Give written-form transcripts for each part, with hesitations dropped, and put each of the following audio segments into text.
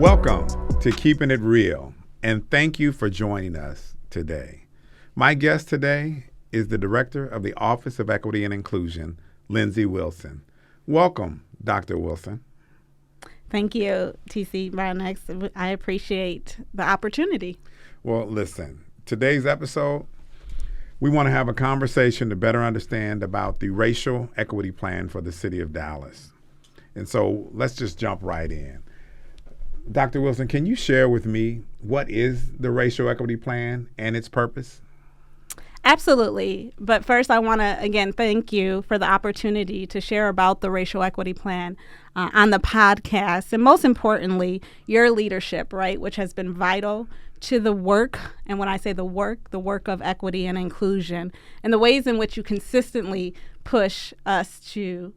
Welcome to Keeping It Real, and thank you for joining us today. My guest today is the Director of the Office of Equity and Inclusion, Lindsey Wilson. Welcome, Dr. Wilson. Thank you, TC Broadnax. I appreciate the opportunity. Well, listen, today's episode, we want to have a conversation to better understand about the racial equity plan for the city of Dallas. And so let's just jump right in. Dr. Wilson, can you share with me what is the racial equity plan and its purpose? Absolutely. But first, I want to, again, thank you for the opportunity to share about the racial equity plan on the podcast. And most importantly, your leadership, right, which has been vital to the work. And when I say the work of equity and inclusion, and the ways in which you consistently push us to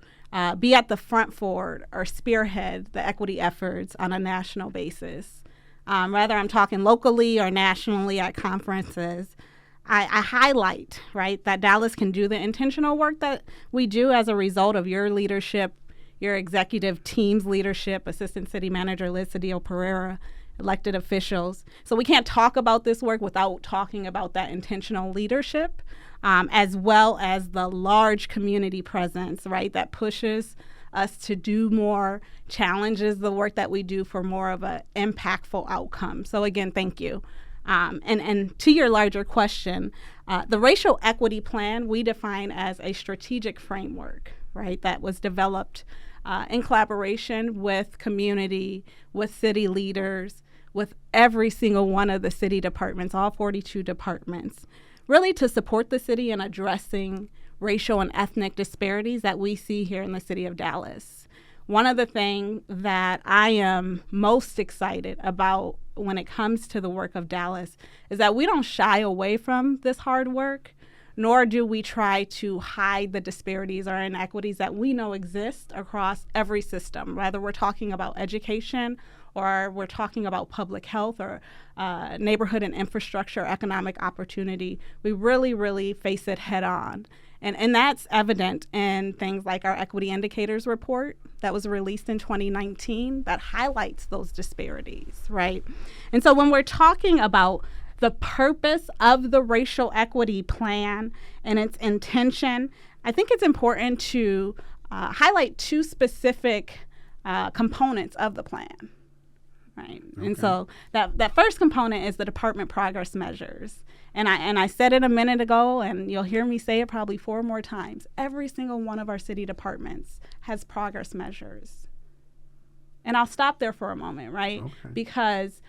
be at the front forward or spearhead the equity efforts on a national basis. Whether I'm talking locally or nationally at conferences, I highlight, right, that Dallas can do the intentional work that we do as a result of your leadership, your executive team's leadership, Assistant City Manager Liz Cedillo Pereira, elected officials. So we can't talk about this work without talking about that intentional leadership, as well as the large community presence, right, that pushes us to do more, challenges the work that we do for more of an impactful outcome. So again, thank you. And to your larger question, the racial equity plan we define as a strategic framework, right, that was developed in collaboration with community, with city leaders, with every single one of the city departments, all 42 departments, really to support the city in addressing racial and ethnic disparities that we see here in the city of Dallas. One of the things that I am most excited about when it comes to the work of Dallas is that we don't shy away from this hard work, nor do we try to hide the disparities or inequities that we know exist across every system, whether we're talking about education or we're talking about public health or neighborhood and infrastructure, economic opportunity. We really face it head on. And that's evident in things like our Equity Indicators report that was released in 2019 that highlights those disparities, right? And so when we're talking about the purpose of the racial equity plan and its intention, I think it's important to highlight two specific components of the plan. Right. Okay. And so that first component is the department progress measures. And I said it a minute ago, and you'll hear me say it probably 4 more times. Every single one of our city departments has progress measures. And I'll stop there for a moment, right? Okay. Because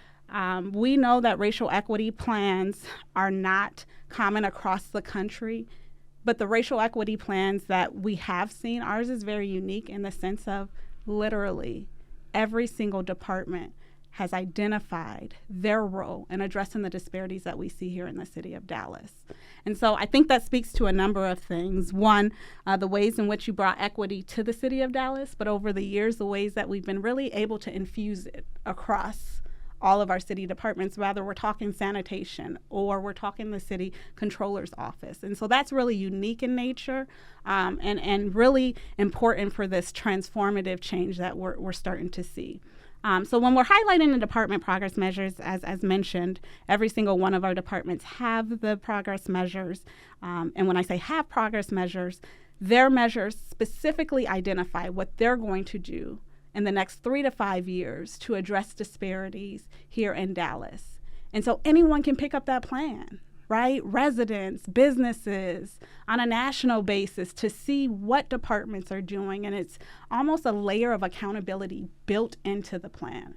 we know that racial equity plans are not common across the country, but the racial equity plans that we have seen, ours is very unique in the sense of literally every single department has identified their role in addressing the disparities that we see here in the city of Dallas. And so I think that speaks to a number of things. One, the ways in which you brought equity to the city of Dallas, but over the years, the ways that we've been really able to infuse it across all of our city departments, whether we're talking sanitation or we're talking the city controller's office. And so that's really unique in nature and really important for this transformative change that we're starting to see. So when we're highlighting the department progress measures, as mentioned, every single one of our departments have the progress measures. And when I say have progress measures, their measures specifically identify what they're going to do in the next 3 to 5 years to address disparities here in Dallas. And so anyone can pick up that plan, right? Residents, businesses, on a national basis to see what departments are doing. And it's almost a layer of accountability built into the plan.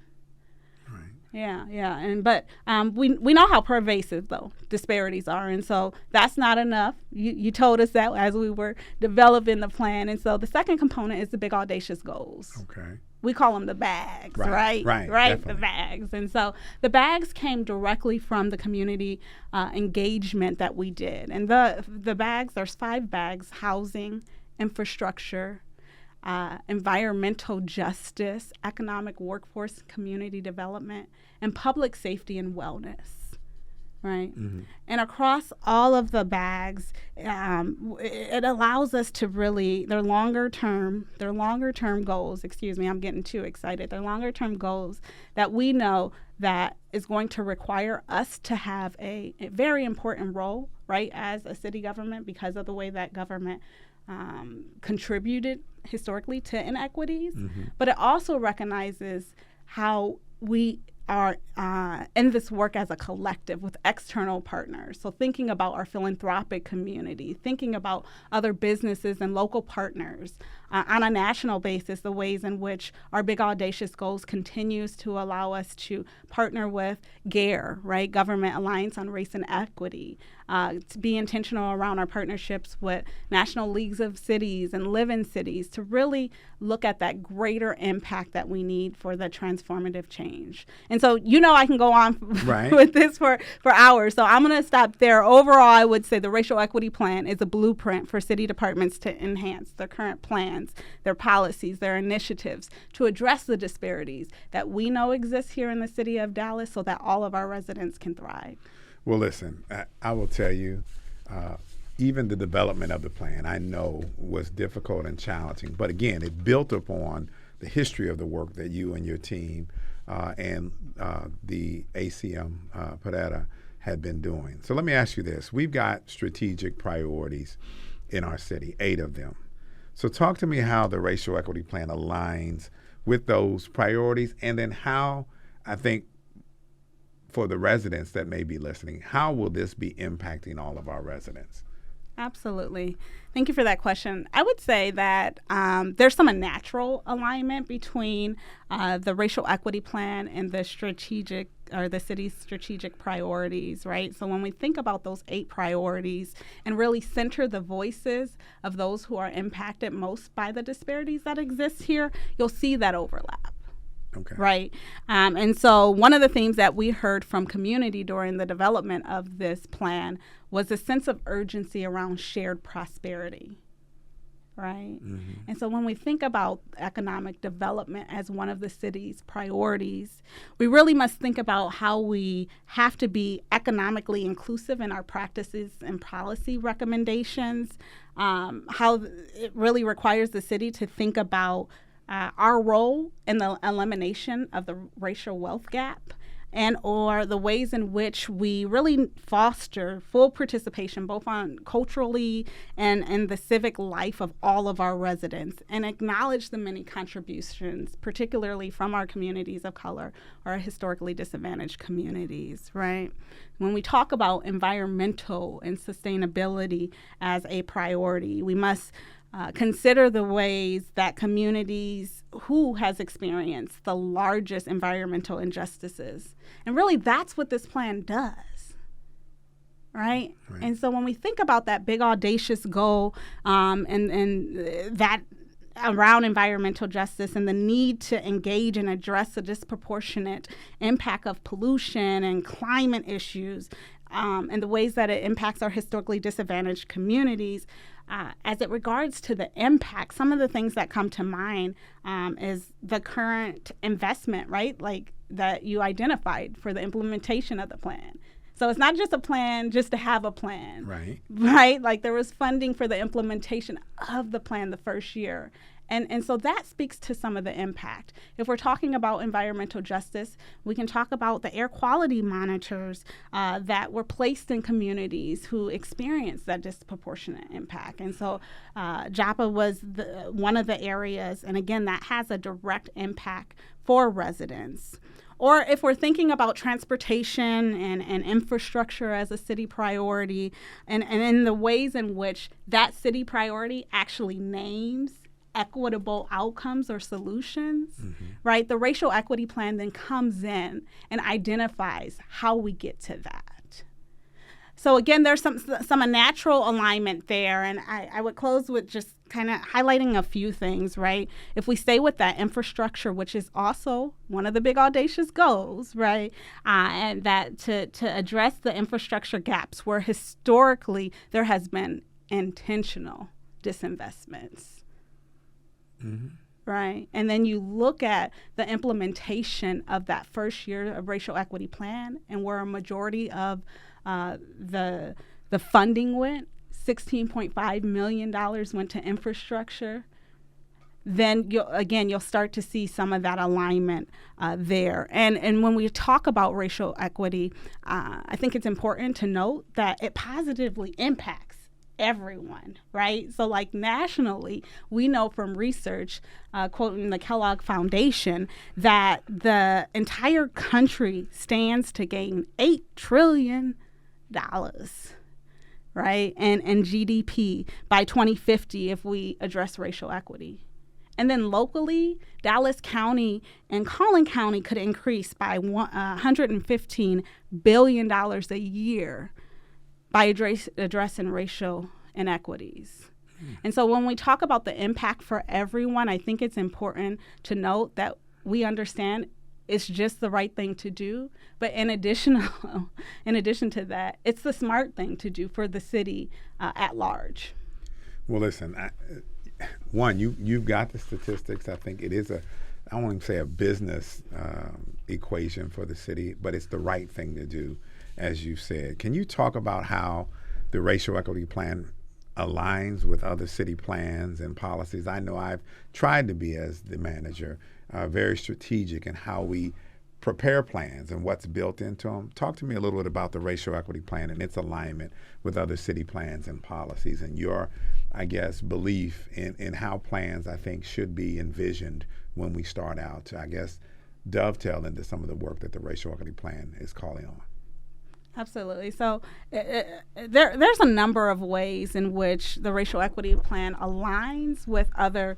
Right. Yeah. But we know how pervasive, though, disparities are. And so that's not enough. You told us that as we were developing the plan. And so the second component is the big audacious goals. Okay. We call them the bags, right? Right, the bags. And so the bags came directly from the community engagement that we did. And the bags, there's 5 bags: housing, infrastructure, environmental justice, economic workforce, community development, and public safety and wellness. right? And across all of the bags, it allows us to really, their longer term goals, excuse me, I'm getting too excited, their longer term goals that we know that is going to require us to have a very important role, right, as a city government because of the way that government contributed historically to inequities. But it also recognizes how we are in this work as a collective with external partners. So thinking about our philanthropic community, thinking about other businesses and local partners on a national basis, the ways in which our Big Audacious Goals continues to allow us to partner with GARE, right, Government Alliance on Race and Equity, to be intentional around our partnerships with National Leagues of Cities and Live in Cities to really look at that greater impact that we need for the transformative change. And so, I can go on with this for hours. So I'm going to stop there. Overall, I would say the Racial Equity Plan is a blueprint for city departments to enhance their current plans, their policies, their initiatives to address the disparities that we know exist here in the city of Dallas so that all of our residents can thrive. Well, listen, I will tell you, even the development of the plan, I know was difficult and challenging. But again, it built upon the history of the work that you and your team and the ACM Pereira had been doing. So let me ask you this. We've got strategic priorities in our city, 8 of them. So talk to me how the Racial Equity Plan aligns with those priorities, and then how, I think, for the residents that may be listening, how will this be impacting all of our residents? Absolutely. Thank you for that question. I would say that there's some natural alignment between the Racial Equity Plan and the city's strategic priorities, right? So when we think about those 8 priorities and really center the voices of those who are impacted most by the disparities that exist here, you'll see that overlap. Okay. Right. And so one of the themes that we heard from community during the development of this plan was a sense of urgency around shared prosperity. Right. And so when we think about economic development as one of the city's priorities, we really must think about how we have to be economically inclusive in our practices and policy recommendations, how it really requires the city to think about our role in the elimination of the racial wealth gap, and or the ways in which we really foster full participation both on culturally and in the civic life of all of our residents, and acknowledge the many contributions, particularly from our communities of color or historically disadvantaged communities, right? When we talk about environmental and sustainability as a priority, we must consider the ways that communities who has experienced the largest environmental injustices. And really, that's what this plan does, right? And so when we think about that big, audacious goal and that around environmental justice and the need to engage and address the disproportionate impact of pollution and climate issues and the ways that it impacts our historically disadvantaged communities, as it regards to the impact, some of the things that come to mind is the current investment, right, like that you identified for the implementation of the plan. So it's not just a plan just to have a plan, right? Like there was funding for the implementation of the plan the first year. And so that speaks to some of the impact. If we're talking about environmental justice, we can talk about the air quality monitors that were placed in communities who experienced that disproportionate impact. And so JAPA was one of the areas, and again, that has a direct impact for residents. Or if we're thinking about transportation and infrastructure as a city priority, and in the ways in which that city priority actually names equitable outcomes or solutions, right? The Racial Equity Plan then comes in and identifies how we get to that. So again, there's some natural alignment there, and I would close with just kind of highlighting a few things, right? If we stay with that infrastructure, which is also one of the big audacious goals, right? And that to address the infrastructure gaps where historically there has been intentional disinvestments. Right. And then you look at the implementation of that first year of racial equity plan and where a majority of the funding went, $16.5 million went to infrastructure. Then you'll start to see some of that alignment there. And when we talk about racial equity, I think it's important to note that it positively impacts everyone, right? So like nationally, we know from research, quoting the Kellogg Foundation, that the entire country stands to gain $8 trillion, right? And GDP by 2050 if we address racial equity. And then locally, Dallas County and Collin County could increase by $115 billion a year by addressing racial inequities. And so when we talk about the impact for everyone, I think it's important to note that we understand it's just the right thing to do. But in addition to that, it's the smart thing to do for the city at large. Well, listen, you've got the statistics. I think it is I won't even say a business equation for the city, but it's the right thing to do, as you said. Can you talk about how the racial equity plan aligns with other city plans and policies? I know I've tried to be, as the manager, very strategic in how we prepare plans and what's built into them. Talk to me a little bit about the racial equity plan and its alignment with other city plans and policies and your, I guess, belief in how plans, I think, should be envisioned when we start out to, I guess, dovetail into some of the work that the racial equity plan is calling on. Absolutely. So there's a number of ways in which the racial equity plan aligns with other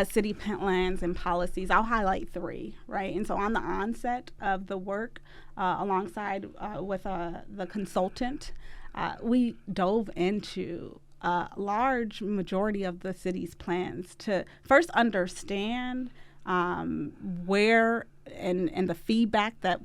city plans and policies. I'll highlight three, right? And so on the onset of the work, alongside with the consultant, we dove into a large majority of the city's plans to first understand where and the feedback that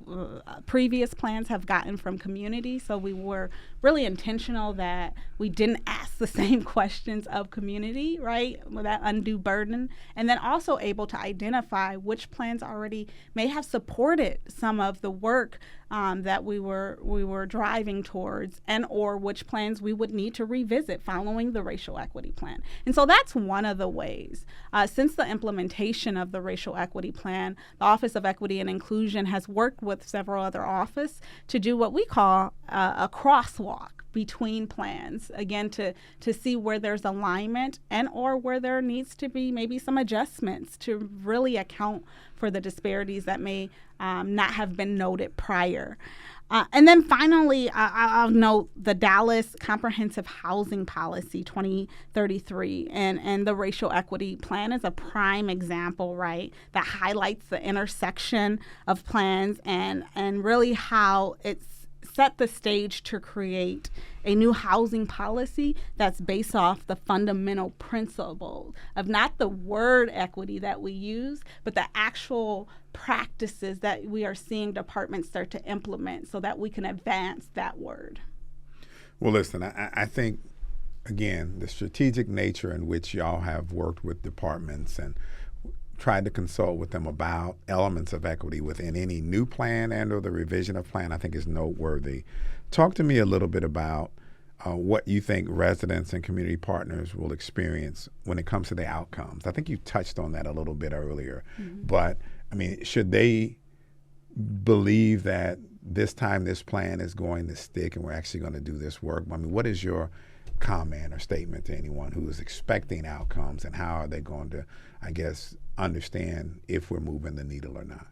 previous plans have gotten from community. So we were really intentional that we didn't ask the same questions of community, right, with that undue burden, and then also able to identify which plans already may have supported some of the work that we were driving towards, and or which plans we would need to revisit following the racial equity plan. And so that's one of the ways. Since the implementation of the racial equity plan, the Office of Equity and Inclusion has worked with several other offices to do what we call a crosswalk between plans, again, to see where there's alignment and or where there needs to be maybe some adjustments to really account for the disparities that may not have been noted prior. And then finally, I'll note the Dallas Comprehensive Housing Policy 2033 and the Racial Equity Plan is a prime example, right, that highlights the intersection of plans and really how it's set the stage to create a new housing policy that's based off the fundamental principle of not the word equity that we use, but the actual practices that we are seeing departments start to implement so that we can advance that word. Well, listen, I think, again, the strategic nature in which y'all have worked with departments and tried to consult with them about elements of equity within any new plan and or the revision of plan, I think is noteworthy. Talk to me a little bit about what you think residents and community partners will experience when it comes to the outcomes. I think you touched on that a little bit earlier, but I mean, should they believe that this time this plan is going to stick and we're actually going to do this work? I mean, what is your comment or statement to anyone who is expecting outcomes, and how are they going to, I guess, understand if we're moving the needle or not?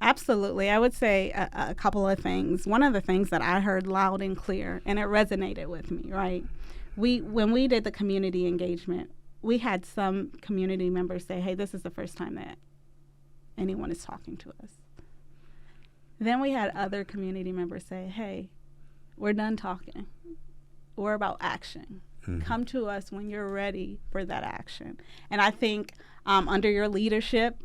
Absolutely. I would say a couple of things. One of the things that I heard loud and clear, and it resonated with me, right? When we did the community engagement, we had some community members say, hey, this is the first time that anyone is talking to us. Then we had other community members say, hey, we're done talking. We're about action. Come to us when you're ready for that action. And I think under your leadership,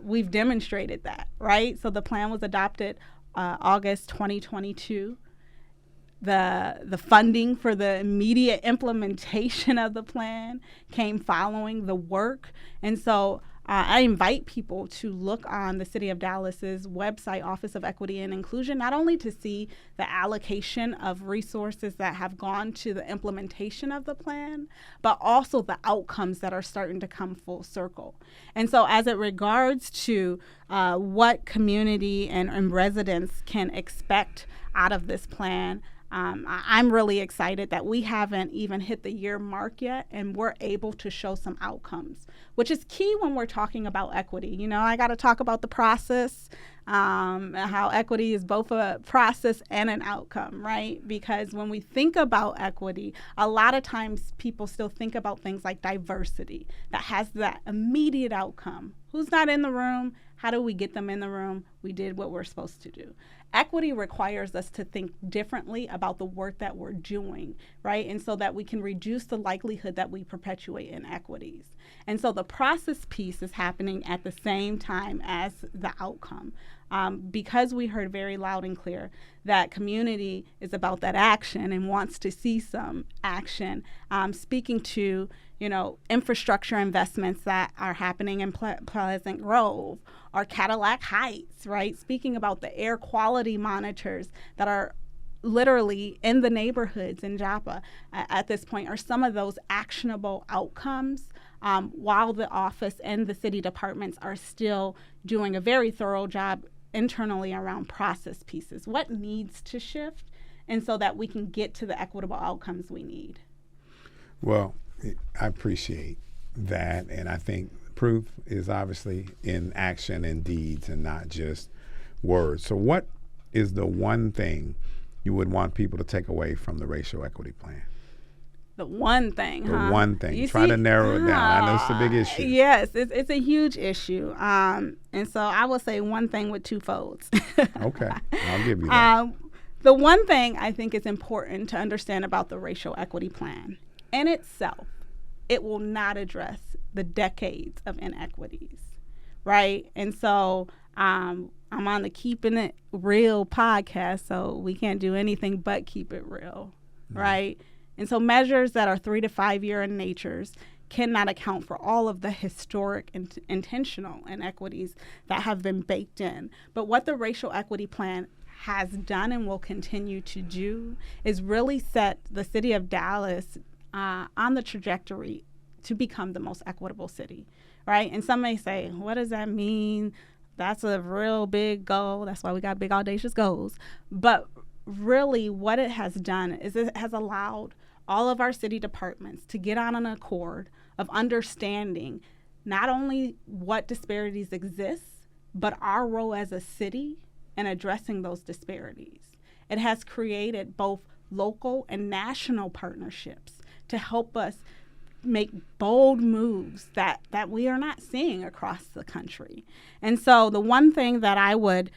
we've demonstrated that, right? So the plan was adopted August 2022. the funding for the immediate implementation of the plan came following the work. And so I invite people to look on the City of Dallas's website, Office of Equity and Inclusion, not only to see the allocation of resources that have gone to the implementation of the plan, but also the outcomes that are starting to come full circle. And so as it regards to what community and residents can expect out of this plan, I'm really excited that we haven't even hit the year mark yet, and we're able to show some outcomes, which is key when we're talking about equity. You know, I got to talk about the process, how equity is both a process and an outcome, right? Because when we think about equity, a lot of times people still think about things like diversity that has that immediate outcome. Who's not in the room? How do we get them in the room? We did what we're supposed to do. Equity requires us to think differently about the work that we're doing, right? And so that we can reduce the likelihood that we perpetuate inequities. And so the process piece is happening at the same time as the outcome. Because we heard very loud and clear that community is about that action and wants to see some action, speaking to, you know, infrastructure investments that are happening in Pleasant Grove or Cadillac Heights, right? Speaking about the air quality monitors that are literally in the neighborhoods in Joppa at this point are some of those actionable outcomes, while the office and the city departments are still doing a very thorough job internally around process pieces. What needs to shift, and so that we can get to the equitable outcomes we need. Well, I appreciate that, and I think proof is obviously in action and deeds and not just words. So what is the one thing you would want people to take away from the racial equity plan? The one thing, The one thing. Try to narrow it down. I know it's a big issue. Yes, it's a huge issue. And so I will say one thing with two folds. Okay, I'll give you that. The one thing I think is important to understand about the racial equity plan in itself, it will not address the decades of inequities, right? And so I'm on the Keeping It Real podcast, so we can't do anything but keep it real, right? And so measures that are 3 to 5 year in natures cannot account for all of the historic and intentional inequities that have been baked in. But what the racial equity plan has done and will continue to do is really set the city of Dallas on the trajectory to become the most equitable city, right? And some may say, what does that mean? That's a real big goal. That's why we got big, audacious goals. But really what it has done is it has allowed all of our city departments to get on an accord of understanding not only what disparities exist, but our role as a city in addressing those disparities. It has created both local and national partnerships to help us make bold moves that we are not seeing across the country. And so the one thing that I would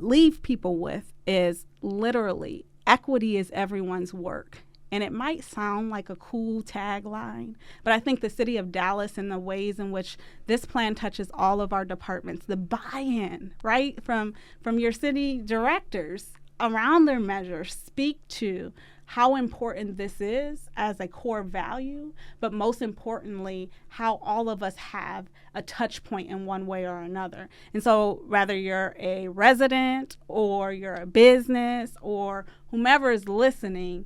leave people with is literally equity is everyone's work. And it might sound like a cool tagline, but I think the city of Dallas and the ways in which this plan touches all of our departments, the buy-in, right, from your city directors around their measures speak to how important this is as a core value, but most importantly, how all of us have a touch point in one way or another. And so whether you're a resident or you're a business or whomever is listening,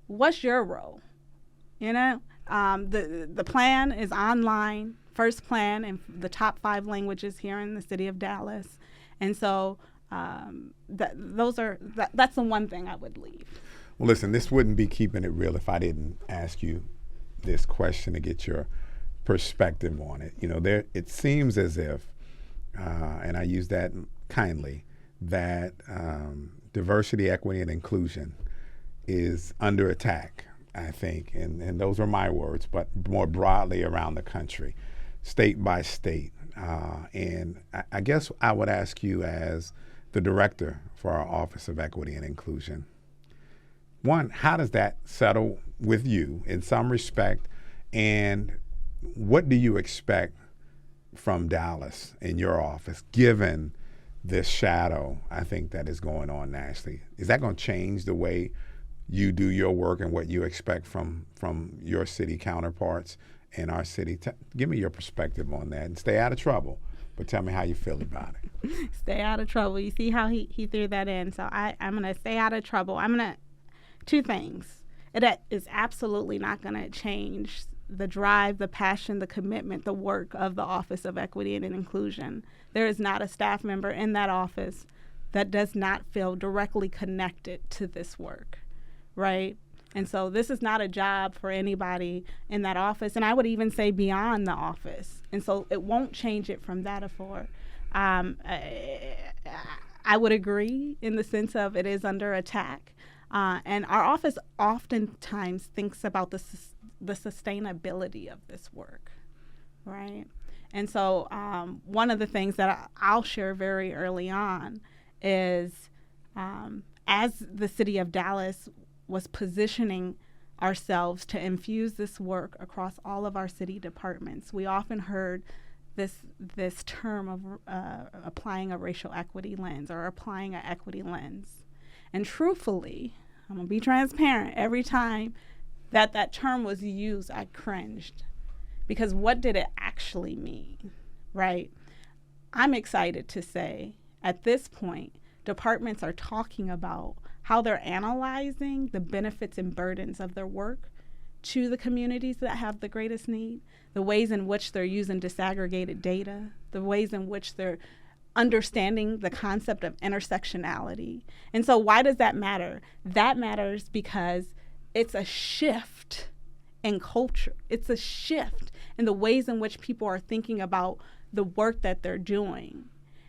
what's your role? You know, the plan is online, first plan in the top 5 languages here in the city of Dallas. And so that's the one thing I would leave. Well, listen, this wouldn't be Keeping It Real if I didn't ask you this question to get your perspective on it. You know, it seems as if, and I use that kindly, that diversity, equity, and inclusion is under attack, I think, and those are my words, but more broadly around the country, state by state. And I guess I would ask you as the director for our Office of Equity and Inclusion, one, how does that settle with you in some respect, and what do you expect from Dallas in your office, given this shadow, I think, that is going on nationally? Is that going to change the way you do your work and what you expect from your city counterparts in our city. Give me your perspective on that, and stay out of trouble, but tell me how you feel about it. Stay out of trouble. You see how he threw that in. So I'm going to stay out of trouble. Two things. It is absolutely not going to change the drive, the passion, the commitment, the work of the Office of Equity and Inclusion. There is not a staff member in that office that does not feel directly connected to this work, right? And so this is not a job for anybody in that office, and I would even say beyond the office. And so it won't change it from that afar. I would agree in the sense of it is under attack. And our office oftentimes thinks about the sustainability of this work, right? And so one of the things that I'll share very early on is as the city of Dallas was positioning ourselves to infuse this work across all of our city departments, we often heard this term of applying a racial equity lens or applying an equity lens. And truthfully, I'm going to be transparent, every time that term was used, I cringed. Because what did it actually mean, right? I'm excited to say, at this point, departments are talking about how they're analyzing the benefits and burdens of their work to the communities that have the greatest need, the ways in which they're using disaggregated data, the ways in which they're understanding the concept of intersectionality. And so why does that matter? That matters because it's a shift in culture. It's a shift in the ways in which people are thinking about the work that they're doing.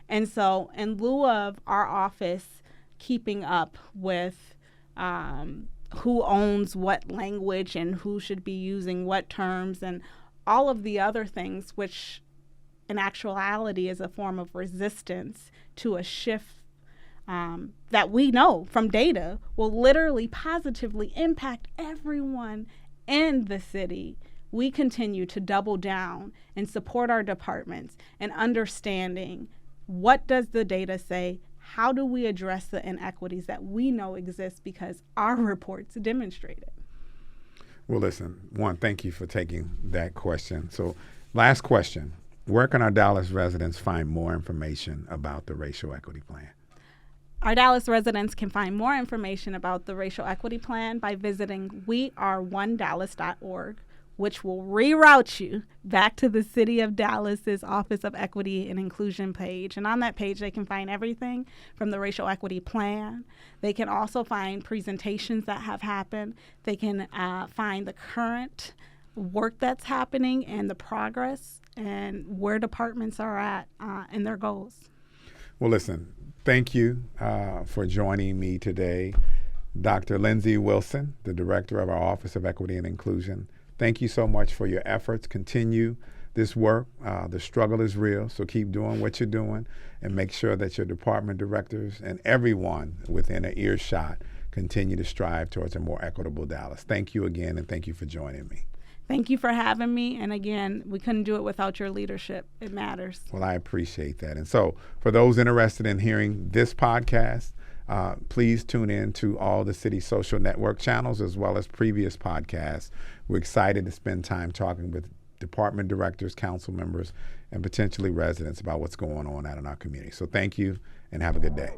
And so in lieu of our office keeping up with who owns what language and who should be using what terms and all of the other things, which in actuality is a form of resistance to a shift that we know from data will literally positively impact everyone in the city, we continue to double down and support our departments in understanding what does the data say, how do we address the inequities that we know exist because our reports demonstrate it. Well, listen, one, thank you for taking that question. So last question, where can our Dallas residents find more information about the Racial Equity Plan? Our Dallas residents can find more information about the Racial Equity Plan by visiting weareonedallas.org, which will reroute you back to the City of Dallas's Office of Equity and Inclusion page. And on that page, they can find everything from the Racial Equity Plan. They can also find presentations that have happened. They can find the current work that's happening and the progress and where departments are at in their goals. Well, listen, thank you for joining me today. Dr. Lindsey Wilson, the Director of our Office of Equity and Inclusion. Thank you so much for your efforts. Continue this work. The struggle is real, so keep doing what you're doing and make sure that your department directors and everyone within an earshot continue to strive towards a more equitable Dallas. Thank you again, and thank you for joining me. Thank you for having me. And again, we couldn't do it without your leadership. It matters. Well, I appreciate that. And so for those interested in hearing this podcast, please tune in to all the city social network channels as well as previous podcasts. We're excited to spend time talking with department directors, council members, and potentially residents about what's going on out in our community. So thank you and have a good day.